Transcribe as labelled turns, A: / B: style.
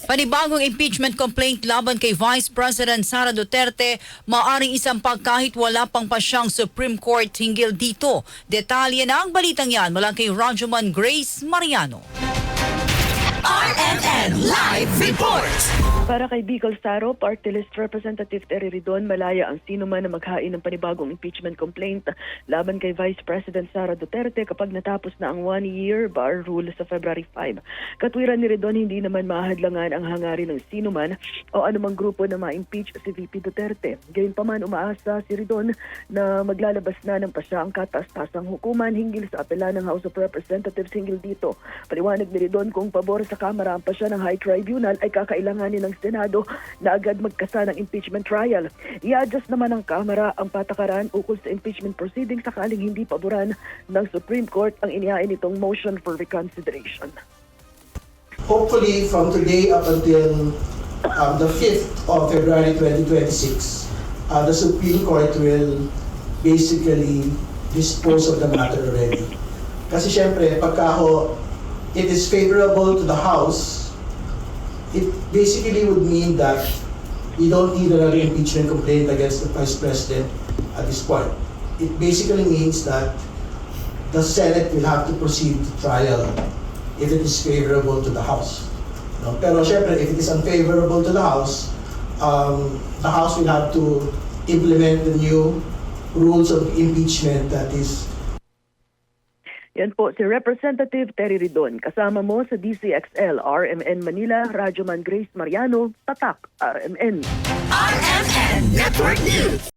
A: Panibagong impeachment complaint laban kay Vice President Sara Duterte, maaring isampa kahit wala pang pasyang Supreme Court hinggil dito. Detalye na ang balitang yan mula kay Rajuman Grace Mariano.
B: RMN Live Report!
C: Para kay Bicol Saro, Party List Representative Terry Ridon, malaya ang sino man na maghain ng panibagong impeachment complaint laban kay Vice President Sara Duterte kapag natapos na ang 1-year bar rule sa February 5. Katwiran ni Ridon, hindi naman mahadlangan ang hangarin ng sino man o anumang grupo na ma-impeach si VP Duterte. Gayunpaman, umaasa si Ridon na maglalabas na ng pasya ang kataas-tasang hukuman hinggil sa apela ng House of Representatives hinggil dito. Paliwanag ni Ridon kung pabor sa Kamara ang pasya ng High Tribunal ay kakailanganin ng Senado na agad magkasa ng impeachment trial. I-adjust naman ng Kamara ang patakaran ukol sa impeachment proceedings sakaling hindi paboran ng Supreme Court ang inihain itong motion for reconsideration.
D: Hopefully, from today up until the 5th of February 2026, the Supreme Court will basically dispose of the matter already. Kasi syempre, pagka it is favorable to the House, it basically would mean that we don't need another impeachment complaint against the Vice President at this point. It basically means that the Senate will have to proceed to trial if it is favorable to the House. No? Pero syempre, if it is unfavorable to the House will have to implement the new rules of impeachment that is.
C: Yan po si Representative Terry Ridon. Kasama mo sa DCXL, RMN Manila, Rajuman Grace Mariano, Tatak, RMN.
B: RMN Network News!